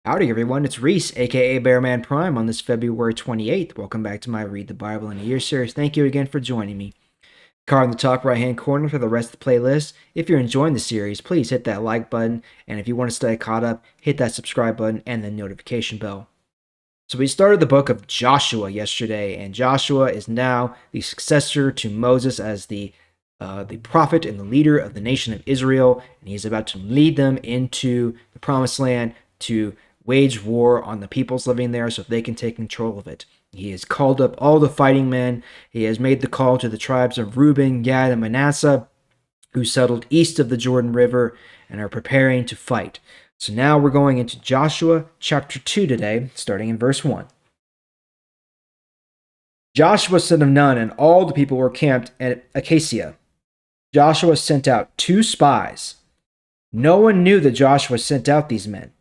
Howdy, everyone. It's Reese, aka Bearman Prime, on this February 28th. Welcome back to my Read the Bible in a Year series. Thank you again for joining me. Card in the top right hand corner for the rest of the playlist. If you're enjoying the series, please hit that like button, and if you want to stay caught up, hit that subscribe button and the notification bell. So we started the book of Joshua yesterday, and Joshua is now the successor to Moses as the prophet and the leader of the nation of Israel, and he's about to lead them into the promised land to wage war on the peoples living there so they can take control of it. He has called up all the fighting men. He has made the call to the tribes of Reuben, Gad, and Manasseh, who settled east of the Jordan River and are preparing to fight. So now we're going into Joshua chapter 2 today, starting in verse 1. Joshua son of Nun and all the people were camped at Acacia. Joshua sent out 2 spies. No one knew that Joshua sent out these men.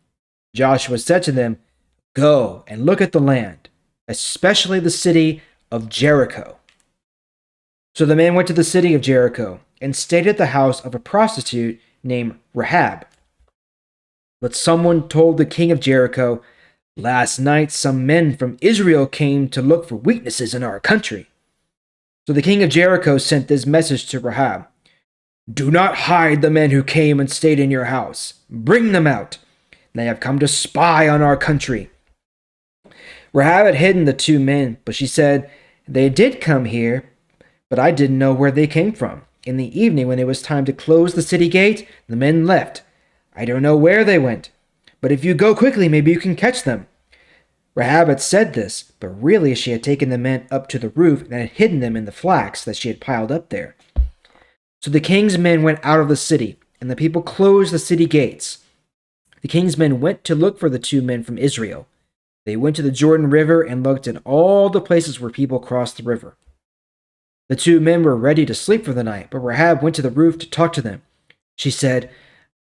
Joshua said to them, "Go and look at the land, especially the city of Jericho." So the men went to the city of Jericho and stayed at the house of a prostitute named Rahab. But someone told the king of Jericho, "Last night some men from Israel came to look for weaknesses in our country." So the king of Jericho sent this message to Rahab: "Do not hide the men who came and stayed in your house. Bring them out. They have come to spy on our country." Rahab had hidden the 2 men, but she said, "They did come here, but I didn't know where they came from. In the evening, when it was time to close the city gate, the men left. I don't know where they went, but if you go quickly, maybe you can catch them." Rahab had said this, but really she had taken the men up to the roof and had hidden them in the flax that she had piled up there. So the king's men went out of the city, and the people closed the city gates. The king's men went to look for the 2 men from Israel. They went to the Jordan River and looked in all the places where people crossed the river. The 2 men were ready to sleep for the night, but Rahab went to the roof to talk to them. She said,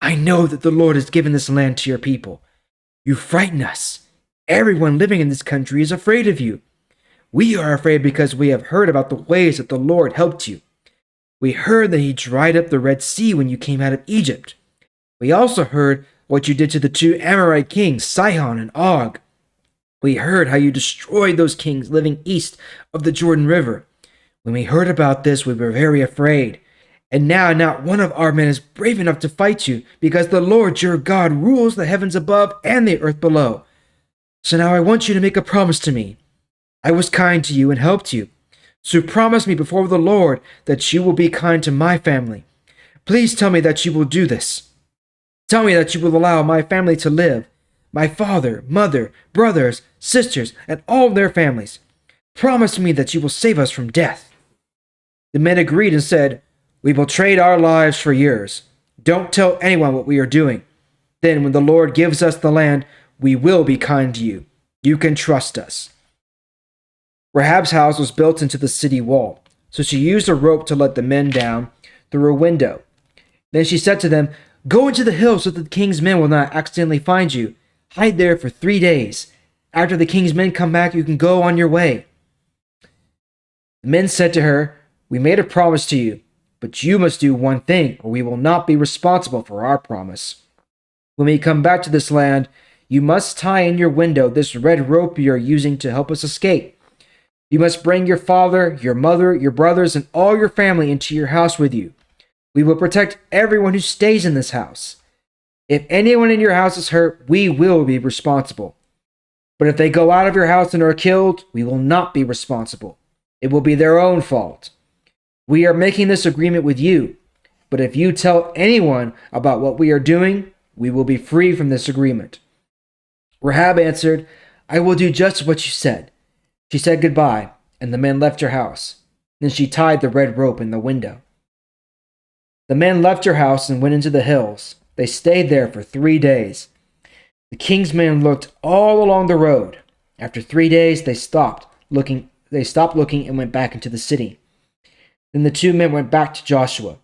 "I know that the Lord has given this land to your people. You frighten us. Everyone living in this country is afraid of you. We are afraid because we have heard about the ways that the Lord helped you. We heard that he dried up the Red Sea when you came out of Egypt. We also heard what you did to the 2 Amorite kings, Sihon and Og. We heard how you destroyed those kings living east of the Jordan River. When we heard about this, we were very afraid. And now not one of our men is brave enough to fight you, because the Lord your God rules the heavens above and the earth below. So now I want you to make a promise to me. I was kind to you and helped you. So promise me before the Lord that you will be kind to my family. Please tell me that you will do this. Tell me that you will allow my family to live, my father, mother, brothers, sisters, and all their families. Promise me that you will save us from death." The men agreed and said, "We will trade our lives for yours. Don't tell anyone what we are doing. Then when the Lord gives us the land, we will be kind to you. You can trust us." Rahab's house was built into the city wall, so she used a rope to let the men down through a window. Then she said to them, "Go into the hills so that the king's men will not accidentally find you. Hide there for 3 days. After the king's men come back, you can go on your way." The men said to her, "We made a promise to you, but you must do one thing, or we will not be responsible for our promise. When we come back to this land, you must tie in your window this red rope you are using to help us escape. You must bring your father, your mother, your brothers, and all your family into your house with you. We will protect everyone who stays in this house. If anyone in your house is hurt, we will be responsible. But if they go out of your house and are killed, we will not be responsible. It will be their own fault. We are making this agreement with you, but if you tell anyone about what we are doing, we will be free from this agreement." Rahab answered, "I will do just what you said." She said goodbye, and the men left her house. Then she tied the red rope in the window. The men left her house and went into the hills. They stayed there for 3 days. The king's men looked all along the road. After 3 days, they stopped looking and went back into the city. Then the 2 men went back to Joshua.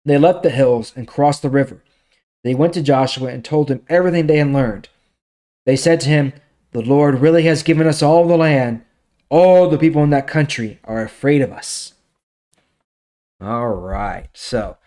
They left the hills and crossed the river. They went to Joshua and told him everything they had learned. They said to him, "The Lord really has given us all the land. All the people in that country are afraid of us." All right, so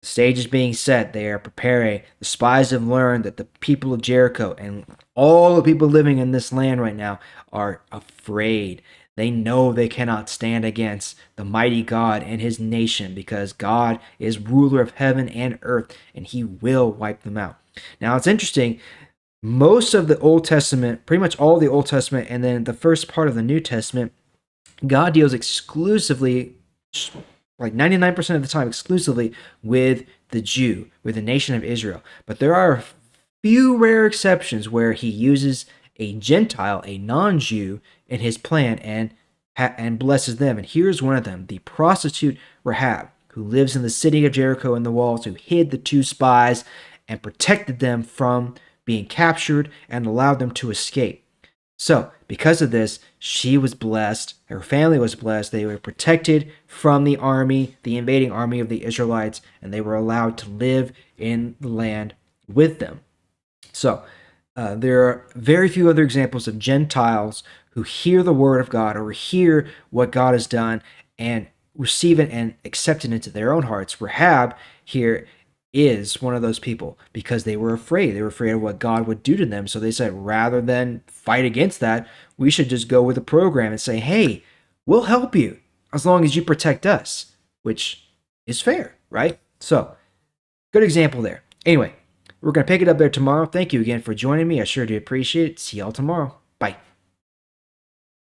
The stage is being set. They are preparing. The spies have learned that the people of Jericho and all the people living in this land right now are afraid. They know they cannot stand against the mighty God and his nation because God is ruler of heaven and earth and he will wipe them out. Now it's interesting. Most of the Old Testament, pretty much all the Old Testament, and then the first part of the New Testament, God deals exclusively, like 99% of the time, exclusively with the Jew, with the nation of Israel. But there are a few rare exceptions where he uses a Gentile, a non Jew, in his plan and blesses them. And here's one of them, the prostitute Rahab, who lives in the city of Jericho in the walls, who hid the two spies and protected them from being captured and allowed them to escape. So, because of this, she was blessed, her family was blessed, they were protected from the army, the invading army of the Israelites, and they were allowed to live in the land with them. So, there are very few other examples of Gentiles who hear the word of God or hear what God has done and receive it and accept it into their own hearts. Rahab here is one of those people because they were afraid. They were afraid of what God would do to them. So they said, rather than fight against that, we should just go with a program and say, hey, we'll help you as long as you protect us, which is fair, right? So, good example there. Anyway, we're going to pick it up there tomorrow. Thank you again for joining me. I sure do appreciate it. See y'all tomorrow. Bye.